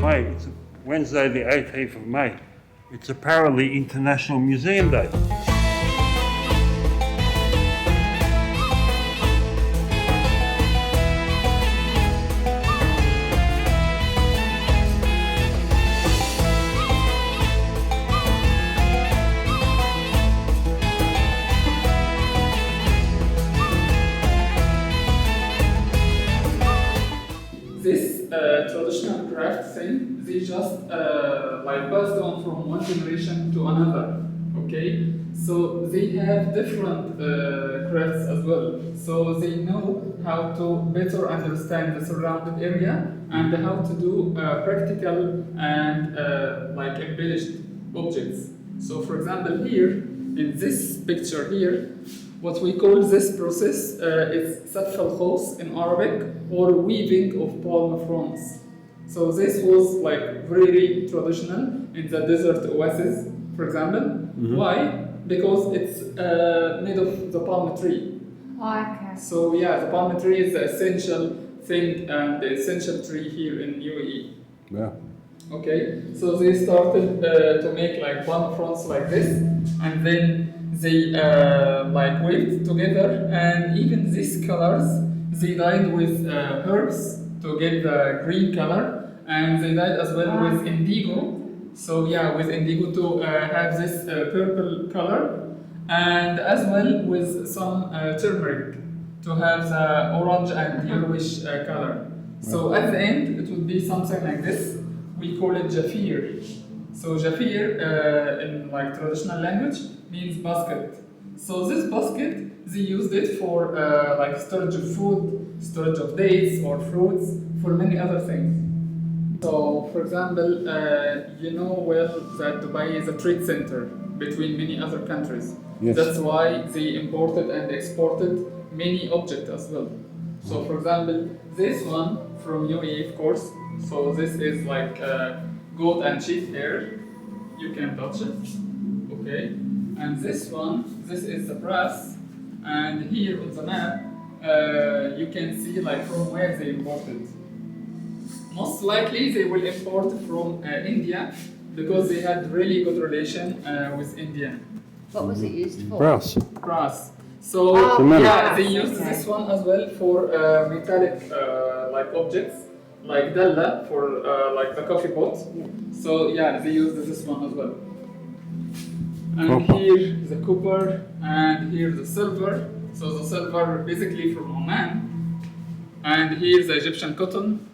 May. It's Wednesday the 18th of May. It's apparently International Museum Day. This traditional craft thing, they just like passed on from one generation to another. Okay, so they have different crafts as well. So they know how to better understand the surrounded area and how to do practical and like embellished objects. So, for example, here in this picture here, what we call this process is سف الخوص in Arabic, or weaving of palm fronds. So this was like very traditional in the desert oasis, for example. Mm-hmm. Why? Because it's made of the palm tree. Oh, okay. So yeah, the palm tree is the essential thing and the essential tree here in UAE. Yeah. Okay, so they started to make like palm fronds like this, and then they like weaved together, and even these colors they dyed with herbs to get the green color, and they dyed as well with indigo. So yeah, with indigo to have this purple color, and as well with some turmeric to have the orange and yellowish color. So at the end it would be something like this. We call it jafir. So jafir in like traditional language means basket. So this basket, they used it for like storage of food, storage of dates or fruits, for many other things. So for example, you know well that Dubai is a trade center between many other countries. Yes. That's why they imported and exported many objects as well. So for example, this one from UAE, of course. So this is like goat and sheep hair. You can touch it, okay? And this one, this is the brass. And here on the map, you can see like from where they imported. Most likely they will import from India because they had really good relation with India. What was it used for? Brass. Brass. So yeah, they used this one as well for metallic like objects, like dalla for like the coffee pot. So yeah, they used this one as well. And Copper. here the copper, and here the silver. So the silver basically from Oman. And here the Egyptian cotton.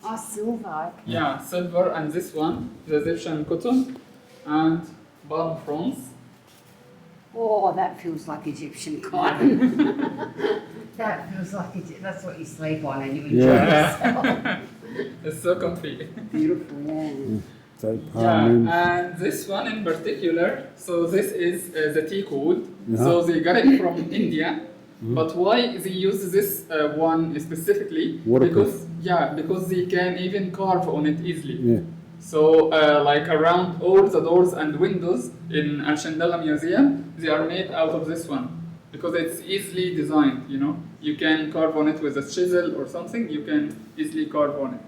Oh, silver. Yeah, silver, and this one, the Egyptian cotton, and palm fronds. Oh, that feels like Egyptian cotton. That feels like that's what you sleep on and you enjoy yourself. It's so comfy. Beautiful, yeah. Take Yeah, palm and this one in particular, so this is the teak wood. So they got it from India. But why they use this one specifically? Waterproof. Because they can even carve on it easily. Yeah. So like around all the doors and windows in Al Shandala Museum, they are made out of this one. Because it's easily designed, you know. You can carve on it with a chisel or something, you can easily carve on it.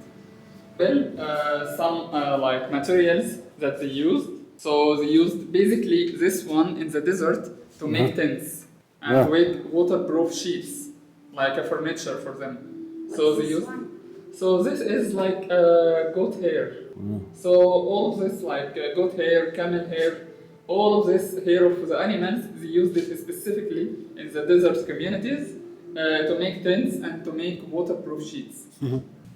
Well, some like materials that they used. So they used basically this one in the desert to make tents and to make waterproof sheets, like a furniture for them. So they used. So this is like goat hair. So all of this like goat hair, camel hair, all of this hair of the animals, they used it specifically in the desert communities to make tents and to make waterproof sheets.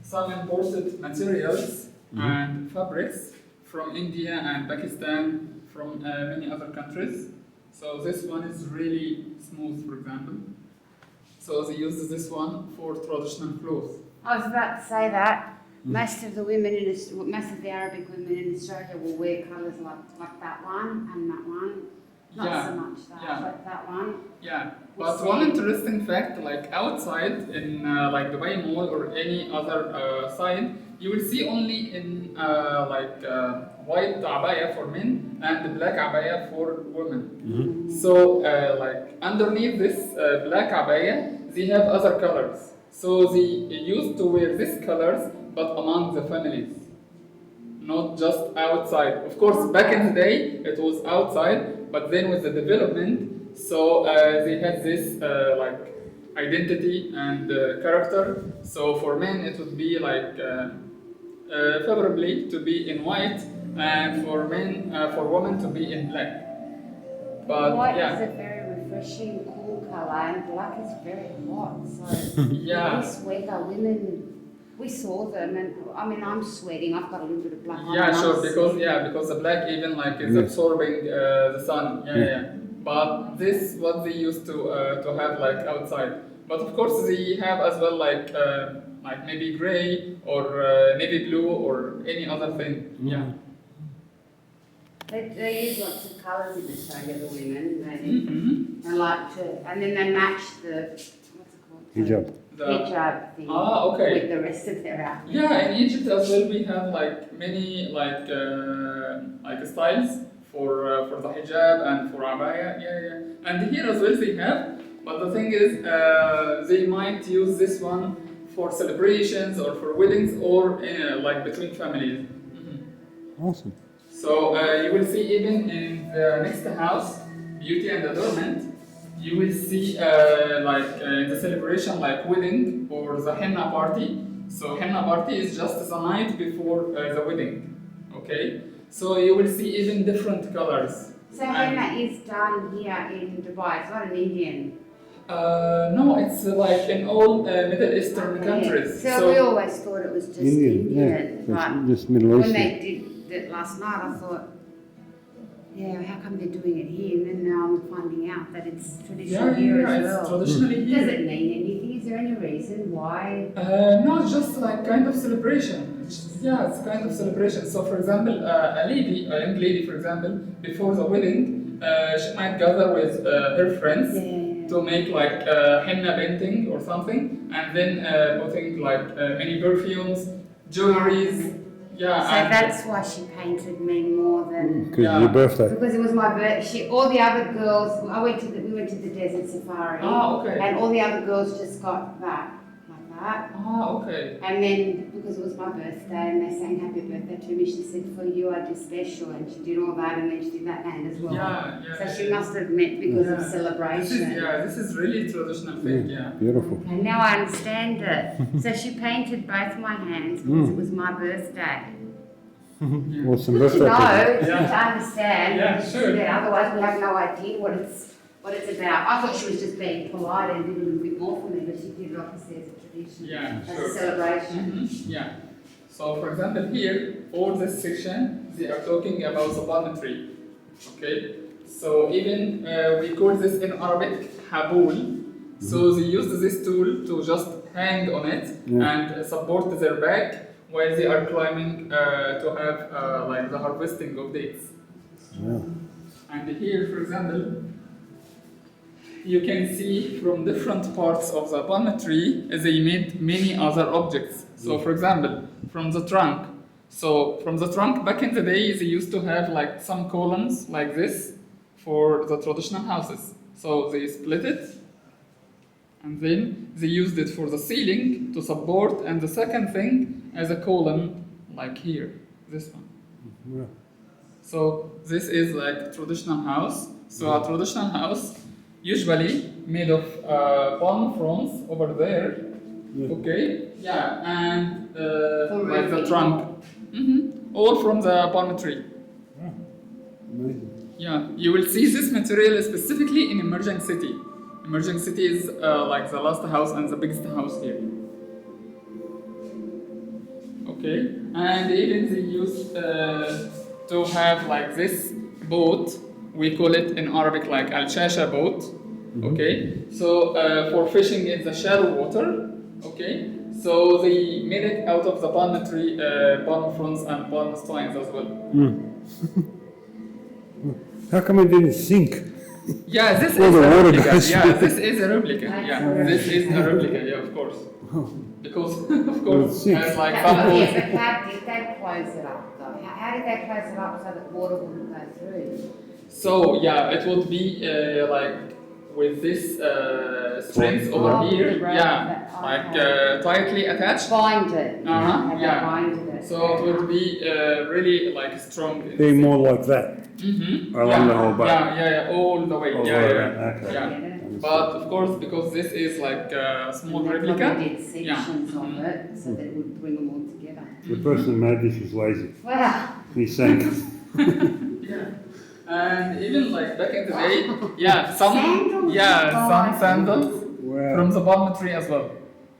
Some imported materials and fabrics from India and Pakistan, from many other countries. So this one is really smooth, for example. So they use this one for traditional clothes. I was about to say that. Most of the women most of the Arabic women in Australia will wear colours like that one and that one. Not so much that, but that one. Yeah, but one interesting fact, like outside in like Dubai Mall or any other side, you will see only in like white abaya for men and black abaya for women. So like underneath this black abaya, they have other colors. So they used to wear these colors, but among the families. not just outside. Of course, back in the day it was outside, but then with the development, so they had this like identity and character. So for men, it would be like favorably to be in white, and for men, for women to be in black. But White yeah. is a very refreshing, cool colour, and black is very hot. So Yeah. this weather, women, we saw them, and I mean, I'm sweating. I've got a little bit of black on. Yeah, and sure. I'm Because sweating. because the black even like is Yeah. absorbing the sun. Yeah. But this what they used to have like outside. But of course they have as well like maybe gray or navy blue or any other thing. Yeah. They use lots of colours in Australia, the women. Mm-hmm. They like to, and then they match the what's it called? Hijab. Hijab thing Okay. with the rest of their outfit. Yeah, in Egypt as well we have like many like styles for the hijab and for abaya. Yeah. And here as well they have, but the thing is they might use this one for celebrations or for weddings or like between families. Mm-hmm. Awesome. So you will see even in the next house, beauty and adornment, you will see in the celebration like wedding or the henna party. So henna party is just the night before the wedding, okay? So you will see even different colors. So henna is done here in Dubai. It's not an Indian. No, it's like in all Middle Eastern countries. So we always thought it was just Indian, yeah. but Just Middle when Eastern. they did it last night, I thought, yeah, how come they're doing it here? And then now I'm finding out that it's traditional here as it's well. traditionally here. Does it mean anything? Is there any reason why? No, it's just like kind of celebration. It's kind of celebration. So, for example, a young lady, for example, before the wedding, she might gather with her friends to make like henna painting or something, and then putting like many perfumes, jewelries. Yeah. So that's why she painted me more than. Because it's your birthday. Because it was my birthday. All the other girls. We went to the desert safari. Okay. And all the other girls just got that, like that. Okay. And then because it was my birthday and they sang happy birthday to me, she said, for you I do special, and she did all that, and then she did that hand as well. So she must have meant because of celebration. This is really traditional thing. Yeah. Beautiful. And now I understand it. So she painted both my hands because it was my birthday. Awesome Good to birthday. know, present. to understand. Yeah, sure. Otherwise we have no idea what it's about. I thought she was just being polite and did a little bit more for me, but she did it obviously as a tradition, as a celebration. Yeah. So for example here, all this section, they are talking about the palm tree. Okay. So even we call this in Arabic habul. So they used this tool to just hang on it and support their back while they are climbing to have like the harvesting of dates. Yeah. And here, for example, you can see from different parts of the palm tree they made many other objects. So for example, from the trunk. So from the trunk, back in the day, they used to have like some columns like this for the traditional houses. So they split it, and then they used it for the ceiling to support, and the second thing as a column like here, this one. Yeah. So this is like traditional house. So a traditional house usually made of palm fronds over there. Okay. Yeah, and like the trunk. All from the palm tree. Amazing. Yeah, you will see this material specifically in Emerging City. Emerging City is like the last house and the biggest house here. Okay, and even they used to have like this boat. We call it in Arabic like al-shasha boat. Okay, so for fishing in the shallow water. Okay, so they made it out of the palm tree, palm fronds and palm spines as well. How come it didn't sink? Yeah, this Well, is the a water replica. goes Yeah, with this is a replica. Yeah, this is a replica. Yeah, of course. Because of course, sink. has like some holes. Yeah, but how did they close it up though? How did they close it up so that water wouldn't go through? So yeah, it would be like with this strings over Oh, here. the rope Yeah, that- like okay. tightly attached. Bind it. Uh-huh, Have yeah. that binded it. So it would be really like strong. Be more like that. Mm-hmm. Along the whole boat. Yeah, all the way. All the yeah, way yeah, around, okay. yeah. Yeah. But of course, because this is like a small And they replica. probably did sections Yeah. of it so that it would bring them all together. The person who made this was lazy. Wow. He sank. Yeah. And even like back in the day, some Sandals? sandals Wow. from the palm tree as well.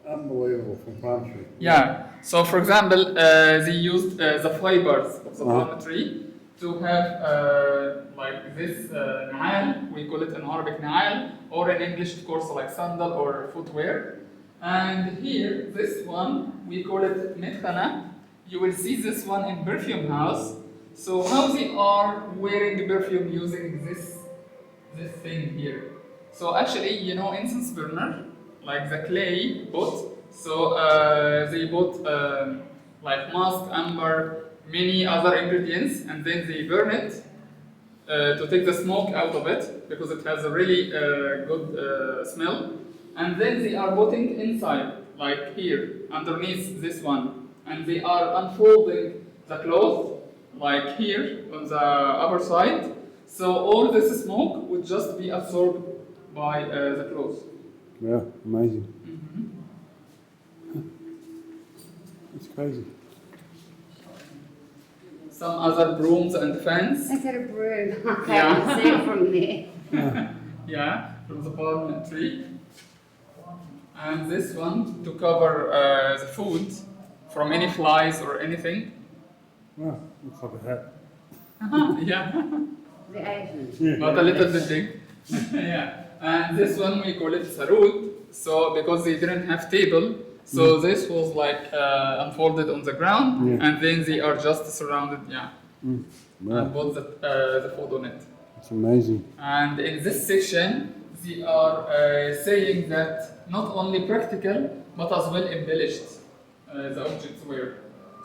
Unbelievable from palm tree. Yeah. So for example, they used the fibers of the palm tree to have like this na'al, we call it in Arabic na'al, or in English of course like sandal or footwear. And here, this one, we call it midkhana. You will see this one in perfume house. So how they are wearing perfume using this thing here. So actually, incense burner, like the clay pot. So they bought like musk, amber, many other ingredients, and then they burn it to take the smoke out of it because it has a really good smell. And then they are putting inside, like here, underneath this one, and they are unfolding the cloth, like here on the upper side. So all this smoke would just be absorbed by the cloth. Yeah, amazing. Mm-hmm. It's crazy. Some other brooms and fans. Look at a broom. I Yeah. can't see it from there. Yeah, from the palm tree. And this one to cover the food from any flies or anything. Wow, looks like a hat. Yeah, The Asians. Yeah. but a little bit big. Yeah, and this one we call it sarud. So because they didn't have table, so this was like unfolded on the ground, Yeah. and then they are just surrounded. Yeah, Wow, and put the food on it. it's amazing. And in this section, they are saying that not only practical, but as well embellished the objects were.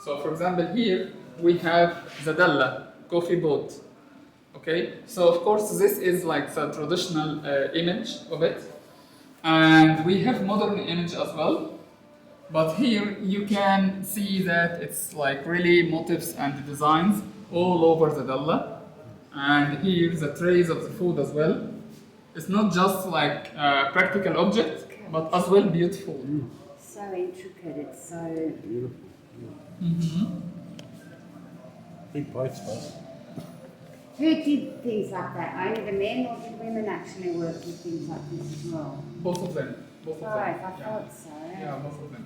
So for example, here we have the dalla, coffee boat. Okay, so of course this is like the traditional image of it. And we have modern image as well. But here you can see that it's like really motifs and designs all over the dalla. And here the trays of the food as well. It's not just like a practical object, but as well beautiful. So intricate, it's so... Beautiful. Mm-hmm. Big boats, though. Who did things like that? Only the men or did women actually work with things like this as well? Both of them. Both of them. Right, I Yeah. thought so. Yeah, both of them.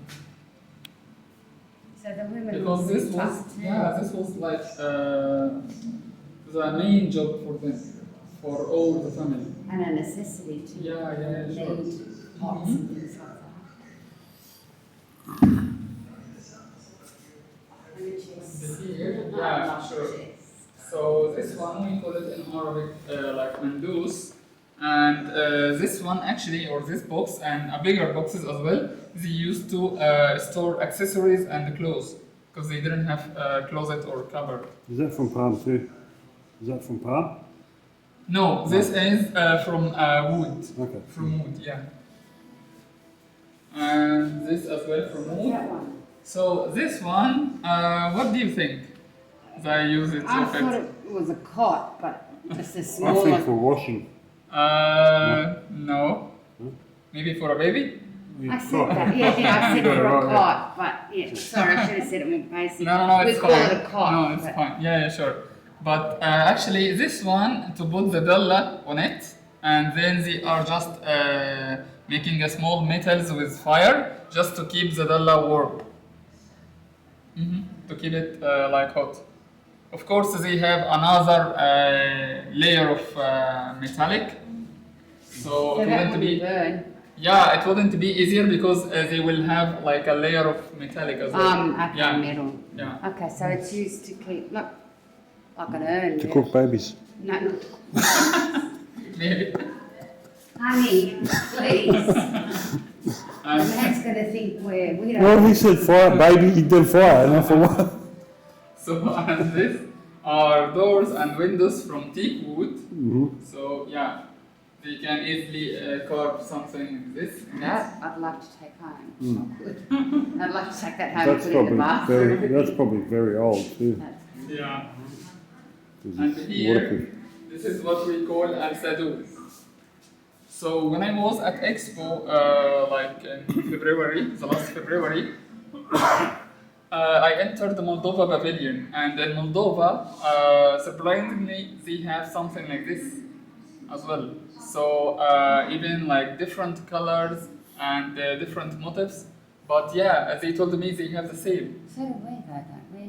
So the women Because this was, tough too. this was like the main job for them, for all the family. And a necessity too. Yeah, sure. Need pots and things like that. Here, yeah, sure. So this one we call it in Arabic like mandous, and this one actually, or this box and bigger boxes as well, they used to store accessories and clothes because they didn't have closet or cupboard. Is that from palm too? Is that from palm? No, this is from wood. Okay. From wood, yeah. And this as well from wood. That one. So this one, what do you think? They use it I to thought fit. it was a cot, but just a I smaller. think for washing. No. Maybe for a baby? I said that. Yeah, I said You got it for a right, yeah. cot, but yeah, sorry, I should have said it more basic. No, we it's call fine. it a cot. No, it's but- fine. Yeah, sure. But actually, this one to put the dalla on it, and then they are just making a small metals with fire just to keep the dalla warm. To keep it like hot. Of course, they have another layer of metallic, so So it that wouldn't wouldn't be. burn. Yeah, it wouldn't be easier because they will have like a layer of metallic as well. Okay, yeah. metal. Yeah. Okay, so it's used to keep, look, like an urn. To yeah. cook babies. No, no. Maybe. Honey, please. And Matt's gonna think we don't. Well, we said fire, baby, you did fire, and I thought, what? so and this are doors and windows from teak wood. Mm-hmm. So yeah, They can easily carve something like this. That I'd love to take home. Mm. I'd love to take that home and That's put it in the probably bathroom. that's probably very old too. That's- Yeah. 'Cause And it's here, waterproof. this is what we call al-sadu. So when I was at Expo, like in February, the last February, I entered the Moldova pavilion, and in Moldova, surprisingly, they have something like this as well. So even like different colors and different motifs, but yeah, as they told me, they have the same. So do we though, don't we?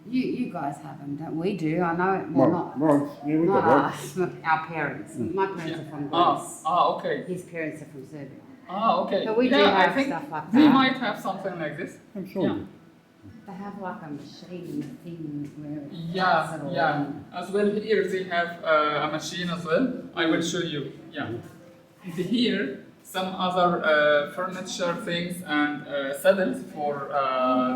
You guys have them, don't we? Do I know it? Well, not Right, yeah, we not got that. us. Our parents. My parents are from Greece. Okay. His parents are from Serbia. Okay. But we do yeah, I have think stuff like we that. might have something like this. I'm sure. Yeah. They have like a machine thing where it does it Yeah, all. yeah. As well, here they have a machine as well. I will show you. Yeah. Here, some other furniture things and saddles for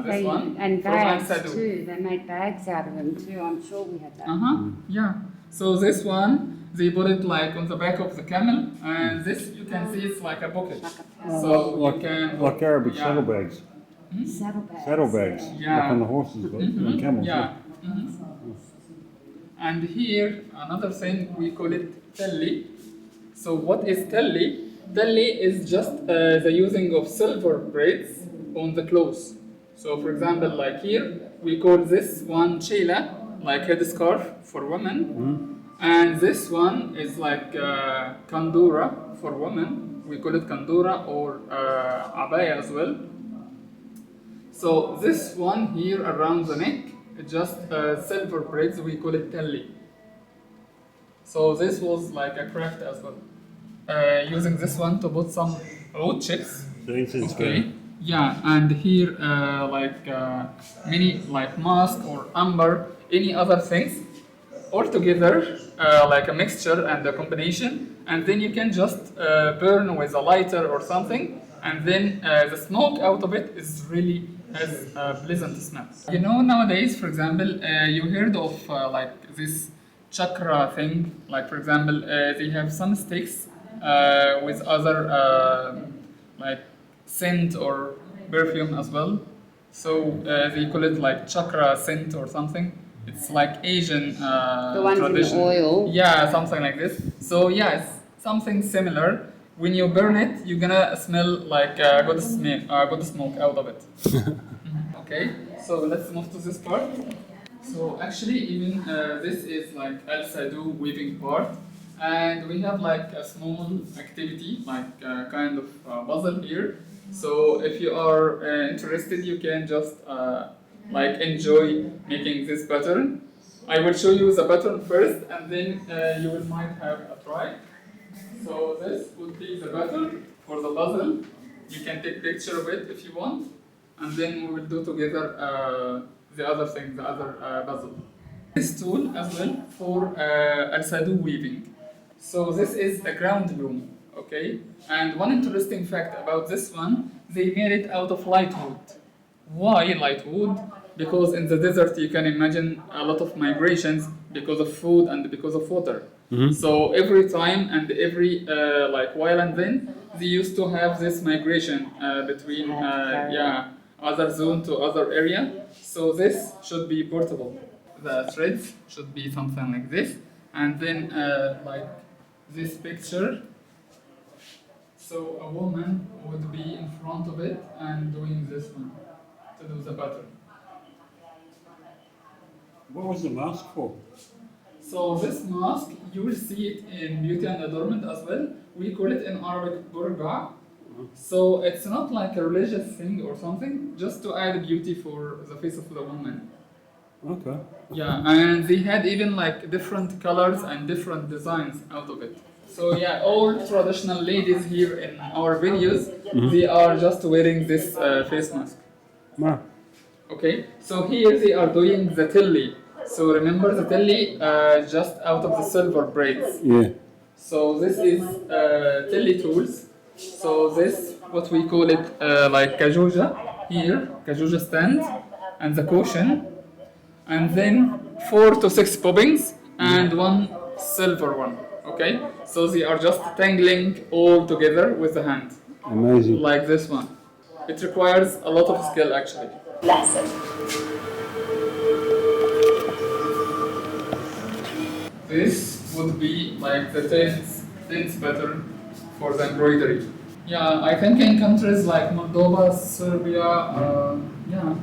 this one. And from bags Al-Sadu. too. They made bags out of them too. I'm sure we had that. Yeah. So this one, they put it like on the back of the camel, and this you can see it's like a pocket. Like a paddle. So like, you can like Arabic yeah. saddlebags. Saddlebags. Saddlebags. Yeah. Like on the horses, but on camels. Yeah. And here, another thing, we call it telly. So what is telly? Telly is just the using of silver braids on the clothes. So for example, like here, we call this one chela, like headscarf for women. And this one is like kandura for women. We call it kandura or abaya as well. So this one here around the neck, it's just silver braids, we call it telly. So this was like a craft as well. Using this one to put some oat chips. The incense Okay. burner. Yeah, and here like many like musk or amber, any other things, all together like a mixture and a combination, and then you can just burn with a lighter or something, and then the smoke out of it is really has a pleasant smell. You know, nowadays, for example, you heard of like this chakra thing. Like for example, they have some sticks with other like scent or perfume as well. So they call it like chakra scent or something. It's like Asian The ones tradition. in the oil. Yeah, something like this. So yeah, it's something similar. When you burn it, you're gonna smell like good smoke out of it. Okay, so let's move to this part. So actually, even this is like al-sadu weaving part, and we have like a small activity, like kind of puzzle here. So if you are interested, you can just like enjoy making this pattern. I will show you the pattern first, and then you will might have a try. So this would be the pattern for the puzzle. You can take picture of it if you want, and then we will do together the other thing, the other puzzle. This tool as well for al-sadu weaving. So this is a ground loom, okay? And one interesting fact about this one, they made it out of light wood. Why light wood? Because in the desert you can imagine a lot of migrations because of food and because of water. So every time and every like while and then they used to have this migration between other zone to other area. So this should be portable. The threads should be something like this, and then like this picture. So a woman would be in front of it and doing this one to do the pattern. What was the mask for? So this mask, you will see it in beauty and adornment as well. We call it in Arabic burqa. So it's not like a religious thing or something, just to add beauty for the face of the woman. Okay. Yeah, and they had even like different colors and different designs out of it. So yeah, all traditional ladies here in our videos, they are just wearing this face mask. Ma. Okay, so here they are doing the tilly. So remember the tilly just out of the silver braids. Yeah. So this is tilly tools. So this, what we call it like kajuja here, kajuja stand, and the cushion, and then 4 to 6 bobbins and one silver one. Okay, So they are just tangling all together with the hand, Amazing. like this one. It requires a lot of skill actually. Lesson. This would be like the 10th pattern for the embroidery. Yeah, I think in countries like Moldova, Serbia, yeah,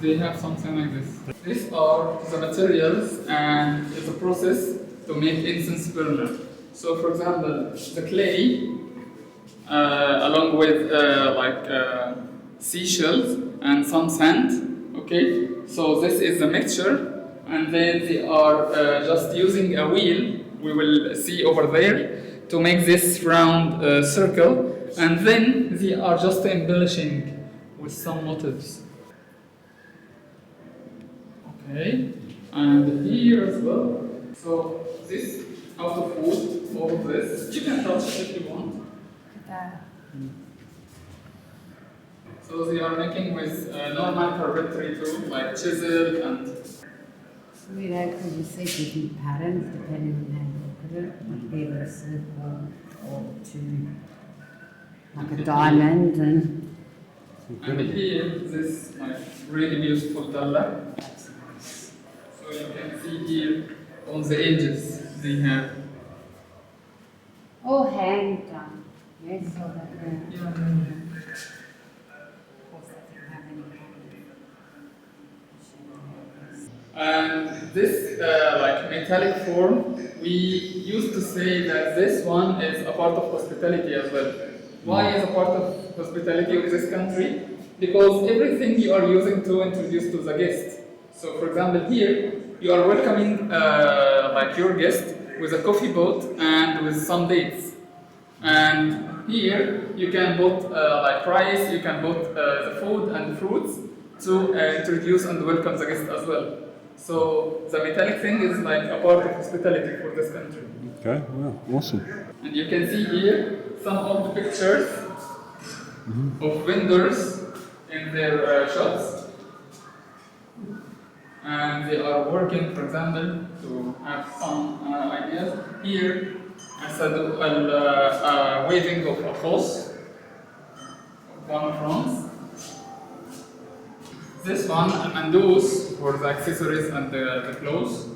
they have something like this. These are the materials and it's a process to make incense burner. So for example, the clay, along with seashells and some sand, okay? So this is the mixture, and then they are just using a wheel, we will see over there, to make this round circle, and then they are just embellishing with some motifs. Okay, and here as well. So this out of wood, all of this, you can touch it if you want. So they are making with normal carpentry too, like chisel and. You know, because you see different patterns depending on how you look at it, like either a circle or two, like a diamond and. And here, this like really beautiful dalla. So you can see here on the edges they have. All hand done. Yes, so that Yeah. of course they can have any And this like metallic form, we used to say that this one is a part of hospitality as well. Why is a part of hospitality of this country? Because everything you are using to introduce to the guest. So for example here, you are welcoming like your guest with a coffee pot and with some dates. And here you can put like rice, you can put the food and fruits to introduce and welcome the guest as well. So the metallic thing is like a part of hospitality for this country. Okay, well, awesome. And you can see here some old pictures of vendors in their shops. And they are working, for example, to have some ideas. Here, waving of a cross, one France. This one, mandous for the accessories and the clothes.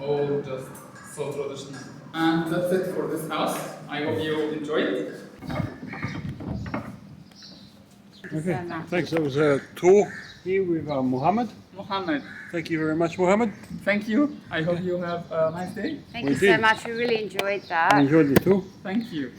All just so traditional. And that's it for this house. I hope you enjoyed it. Okay, thanks. That was a tour here with Mohammed. Mohammed, Thank you very much, Mohammed. thank you. I hope you have a nice day. Thank We you did. so much. We really enjoyed I that. enjoyed the tour. Thank you.